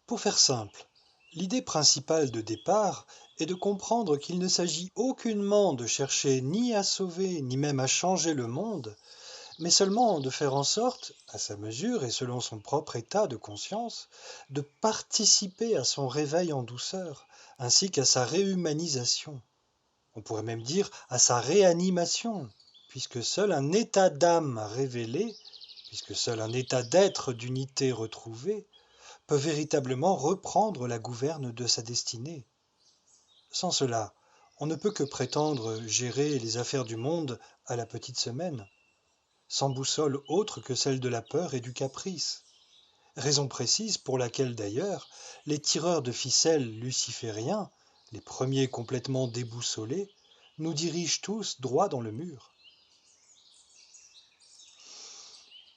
Pour faire simple, l'idée principale de départ est de comprendre qu'il ne s'agit aucunement de chercher ni à sauver ni même à changer le monde, mais seulement de faire en sorte, à sa mesure et selon son propre état de conscience, de participer à son réveil en douceur, ainsi qu'à sa réhumanisation. On pourrait même dire à sa réanimation, puisque seul un état d'âme révélé, puisque seul un état d'être d'unité retrouvé, peut véritablement reprendre la gouverne de sa destinée. Sans cela, on ne peut que prétendre gérer les affaires du monde à la petite semaine, sans boussole autre que celle de la peur et du caprice. Raison précise pour laquelle d'ailleurs les tireurs de ficelles lucifériens, les premiers complètement déboussolés, nous dirigent tous droit dans le mur.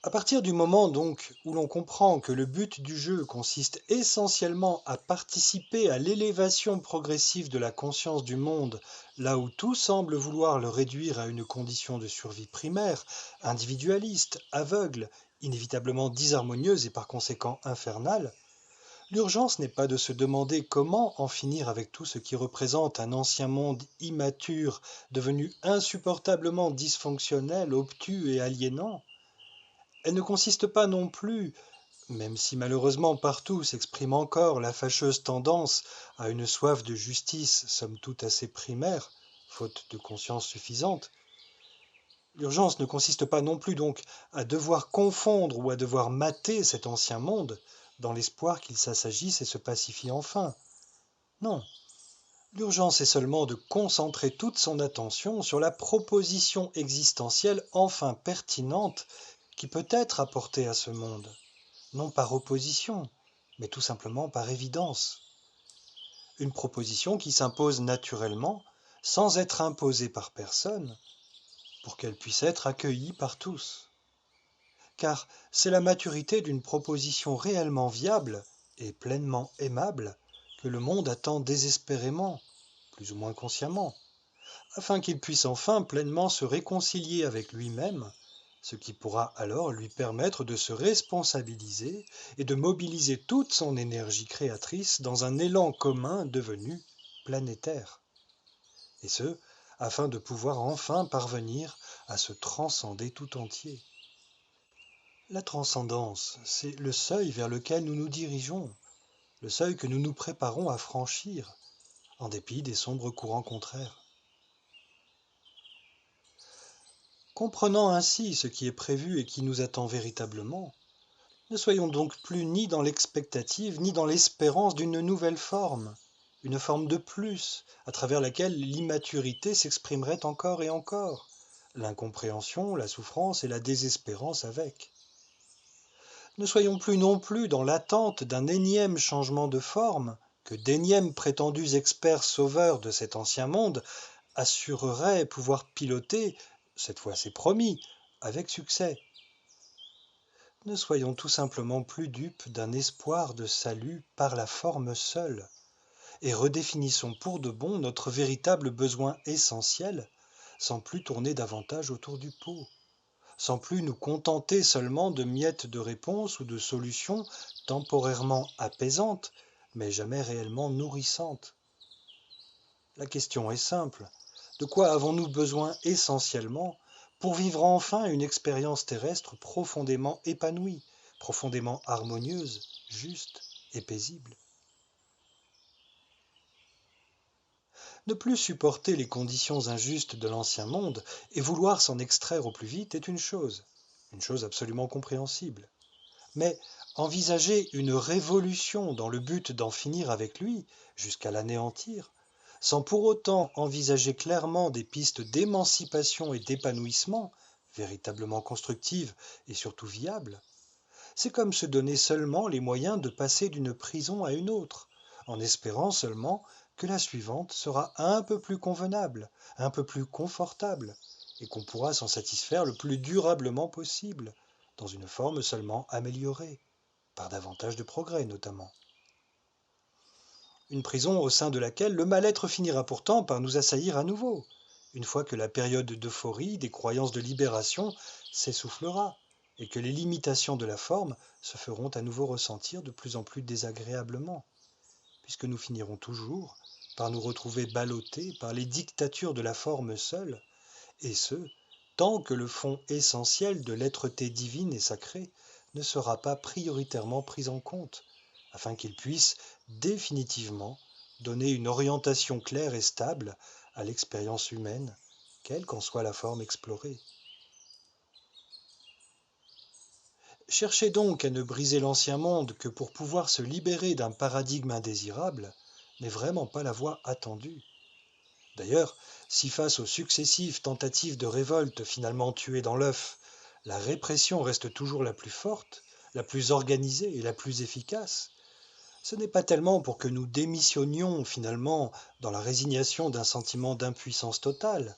À partir du moment donc où l'on comprend que le but du jeu consiste essentiellement à participer à l'élévation progressive de la conscience du monde, là où tout semble vouloir le réduire à une condition de survie primaire, individualiste, aveugle, inévitablement disharmonieuse et par conséquent infernale, l'urgence n'est pas de se demander comment en finir avec tout ce qui représente un ancien monde immature, devenu insupportablement dysfonctionnel, obtus et aliénant. Elle ne consiste pas non plus, même si malheureusement partout s'exprime encore la fâcheuse tendance à une soif de justice somme toute assez primaire, faute de conscience suffisante, l'urgence ne consiste pas non plus donc à devoir confondre ou à devoir mater cet ancien monde, dans l'espoir qu'il s'assagisse et se pacifie enfin. Non, l'urgence est seulement de concentrer toute son attention sur la proposition existentielle enfin pertinente qui peut être apportée à ce monde, non par opposition, mais tout simplement par évidence. Une proposition qui s'impose naturellement, sans être imposée par personne, pour qu'elle puisse être accueillie par tous. Car c'est la maturité d'une proposition réellement viable et pleinement aimable que le monde attend désespérément, plus ou moins consciemment, afin qu'il puisse enfin pleinement se réconcilier avec lui-même, ce qui pourra alors lui permettre de se responsabiliser et de mobiliser toute son énergie créatrice dans un élan commun devenu planétaire. Et ce, afin de pouvoir enfin parvenir à se transcender tout entier. La transcendance, c'est le seuil vers lequel nous nous dirigeons, le seuil que nous nous préparons à franchir, en dépit des sombres courants contraires. Comprenant ainsi ce qui est prévu et qui nous attend véritablement, ne soyons donc plus ni dans l'expectative ni dans l'espérance d'une nouvelle forme, une forme de plus, à travers laquelle l'immaturité s'exprimerait encore et encore, l'incompréhension, la souffrance et la désespérance avec. Ne soyons plus non plus dans l'attente d'un énième changement de forme que d'énièmes prétendus experts sauveurs de cet ancien monde assureraient pouvoir piloter, cette fois c'est promis, avec succès. Ne soyons tout simplement plus dupes d'un espoir de salut par la forme seule, et redéfinissons pour de bon notre véritable besoin essentiel, sans plus tourner davantage autour du pot, sans plus nous contenter seulement de miettes de réponses ou de solutions temporairement apaisantes, mais jamais réellement nourrissantes. La question est simple. De quoi avons-nous besoin essentiellement pour vivre enfin une expérience terrestre profondément épanouie, profondément harmonieuse, juste et paisible? Ne plus supporter les conditions injustes de l'ancien monde et vouloir s'en extraire au plus vite est une chose absolument compréhensible. Mais envisager une révolution dans le but d'en finir avec lui, jusqu'à l'anéantir, sans pour autant envisager clairement des pistes d'émancipation et d'épanouissement, véritablement constructives et surtout viables, c'est comme se donner seulement les moyens de passer d'une prison à une autre, en espérant seulement que la suivante sera un peu plus convenable, un peu plus confortable, et qu'on pourra s'en satisfaire le plus durablement possible, dans une forme seulement améliorée, par davantage de progrès notamment. Une prison au sein de laquelle le mal-être finira pourtant par nous assaillir à nouveau, une fois que la période d'euphorie des croyances de libération s'essoufflera, et que les limitations de la forme se feront à nouveau ressentir de plus en plus désagréablement, puisque nous finirons toujours par nous retrouver ballottés par les dictatures de la forme seule, et ce, tant que le fond essentiel de l'être-té divine et sacrée ne sera pas prioritairement pris en compte, afin qu'il puisse définitivement donner une orientation claire et stable à l'expérience humaine, quelle qu'en soit la forme explorée. Cherchez donc à ne briser l'ancien monde que pour pouvoir se libérer d'un paradigme indésirable n'est vraiment pas la voie attendue. D'ailleurs, si face aux successives tentatives de révolte finalement tuées dans l'œuf, la répression reste toujours la plus forte, la plus organisée et la plus efficace, ce n'est pas tellement pour que nous démissionnions finalement dans la résignation d'un sentiment d'impuissance totale,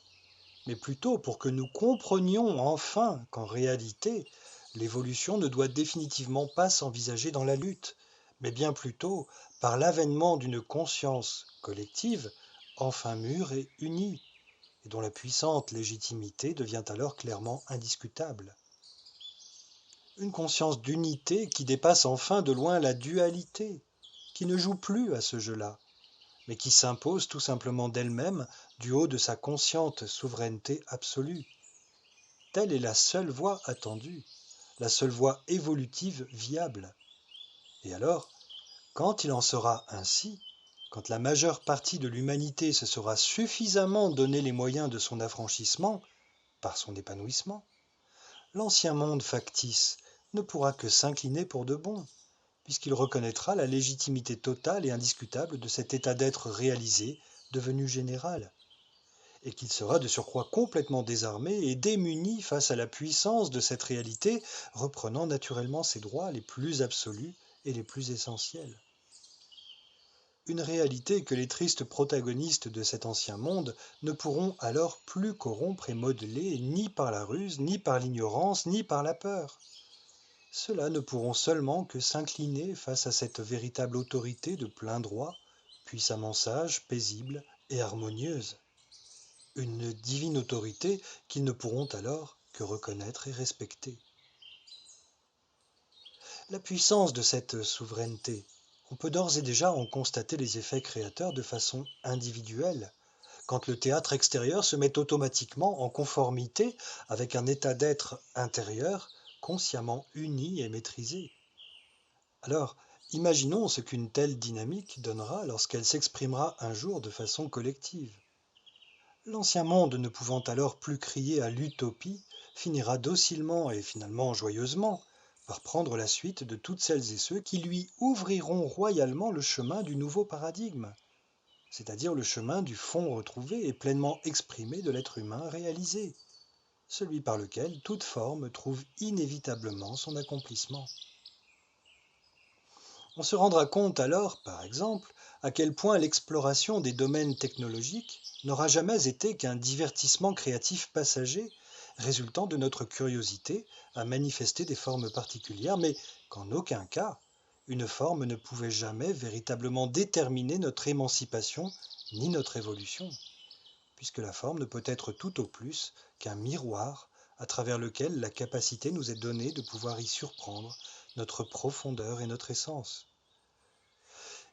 mais plutôt pour que nous comprenions enfin qu'en réalité, l'évolution ne doit définitivement pas s'envisager dans la lutte, mais bien plutôt par l'avènement d'une conscience collective enfin mûre et unie, et dont la puissante légitimité devient alors clairement indiscutable. Une conscience d'unité qui dépasse enfin de loin la dualité, qui ne joue plus à ce jeu-là, mais qui s'impose tout simplement d'elle-même du haut de sa consciente souveraineté absolue. Telle est la seule voie attendue, la seule voie évolutive viable. Et alors, quand il en sera ainsi, quand la majeure partie de l'humanité se sera suffisamment donné les moyens de son affranchissement, par son épanouissement, l'ancien monde factice ne pourra que s'incliner pour de bon, puisqu'il reconnaîtra la légitimité totale et indiscutable de cet état d'être réalisé, devenu général, et qu'il sera de surcroît complètement désarmé et démuni face à la puissance de cette réalité, reprenant naturellement ses droits les plus absolus et les plus essentiels. Une réalité que les tristes protagonistes de cet ancien monde ne pourront alors plus corrompre et modeler ni par la ruse, ni par l'ignorance, ni par la peur. Ceux-là ne pourront seulement que s'incliner face à cette véritable autorité de plein droit, puissamment sage, paisible et harmonieuse. Une divine autorité qu'ils ne pourront alors que reconnaître et respecter. La puissance de cette souveraineté, on peut d'ores et déjà en constater les effets créateurs de façon individuelle, quand le théâtre extérieur se met automatiquement en conformité avec un état d'être intérieur consciemment uni et maîtrisé. Alors, imaginons ce qu'une telle dynamique donnera lorsqu'elle s'exprimera un jour de façon collective. L'ancien monde ne pouvant alors plus crier à l'utopie, finira docilement et finalement joyeusement par prendre la suite de toutes celles et ceux qui lui ouvriront royalement le chemin du nouveau paradigme, c'est-à-dire le chemin du fond retrouvé et pleinement exprimé de l'être humain réalisé, celui par lequel toute forme trouve inévitablement son accomplissement. On se rendra compte alors, par exemple, à quel point l'exploration des domaines technologiques n'aura jamais été qu'un divertissement créatif passager résultant de notre curiosité à manifester des formes particulières, mais qu'en aucun cas, une forme ne pouvait jamais véritablement déterminer notre émancipation ni notre évolution, puisque la forme ne peut être tout au plus qu'un miroir à travers lequel la capacité nous est donnée de pouvoir y surprendre notre profondeur et notre essence.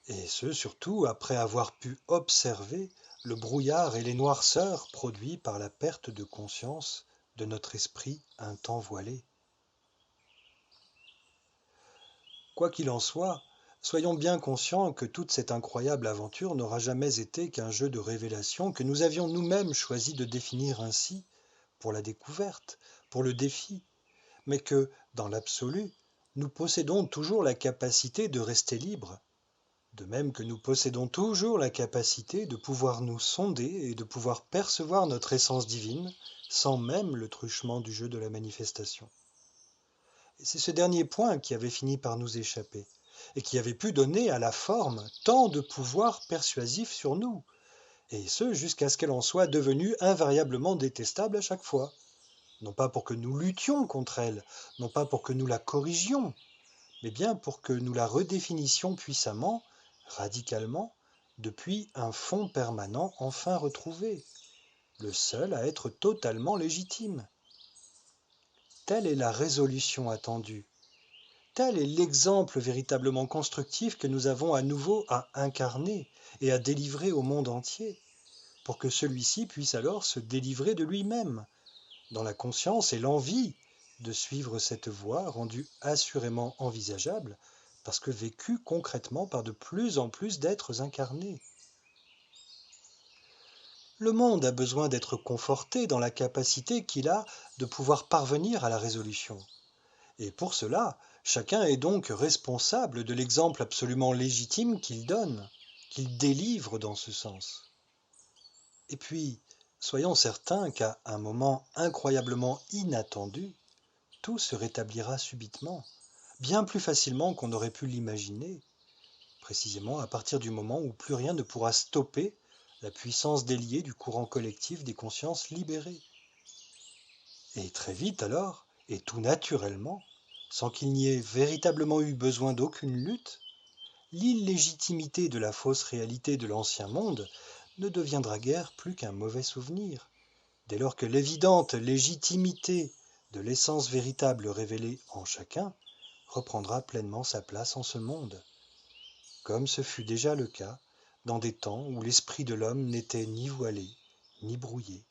Et ce, surtout après avoir pu observer le brouillard et les noirceurs produits par la perte de conscience de notre esprit un temps voilé. Quoi qu'il en soit, soyons bien conscients que toute cette incroyable aventure n'aura jamais été qu'un jeu de révélation que nous avions nous-mêmes choisi de définir ainsi, pour la découverte, pour le défi, mais que, dans l'absolu, nous possédons toujours la capacité de rester libres, de même que nous possédons toujours la capacité de pouvoir nous sonder et de pouvoir percevoir notre essence divine sans même le truchement du jeu de la manifestation. Et c'est ce dernier point qui avait fini par nous échapper et qui avait pu donner à la forme tant de pouvoir persuasif sur nous, et ce jusqu'à ce qu'elle en soit devenue invariablement détestable à chaque fois. Non pas pour que nous luttions contre elle, non pas pour que nous la corrigions, mais bien pour que nous la redéfinissions puissamment, radicalement, depuis un fond permanent enfin retrouvé, le seul à être totalement légitime. Telle est la résolution attendue. Tel est l'exemple véritablement constructif que nous avons à nouveau à incarner et à délivrer au monde entier, pour que celui-ci puisse alors se délivrer de lui-même, dans la conscience et l'envie de suivre cette voie rendue assurément envisageable, parce que vécue concrètement par de plus en plus d'êtres incarnés. Le monde a besoin d'être conforté dans la capacité qu'il a de pouvoir parvenir à la résolution. Et pour cela, chacun est donc responsable de l'exemple absolument légitime qu'il donne, qu'il délivre dans ce sens. Et puis, soyons certains qu'à un moment incroyablement inattendu, tout se rétablira subitement, bien plus facilement qu'on n'aurait pu l'imaginer, précisément à partir du moment où plus rien ne pourra stopper la puissance déliée du courant collectif des consciences libérées. Et très vite alors, et tout naturellement, sans qu'il n'y ait véritablement eu besoin d'aucune lutte, l'illégitimité de la fausse réalité de l'ancien monde ne deviendra guère plus qu'un mauvais souvenir, dès lors que l'évidente légitimité de l'essence véritable révélée en chacun reprendra pleinement sa place en ce monde, comme ce fut déjà le cas dans des temps où l'esprit de l'homme n'était ni voilé, ni brouillé.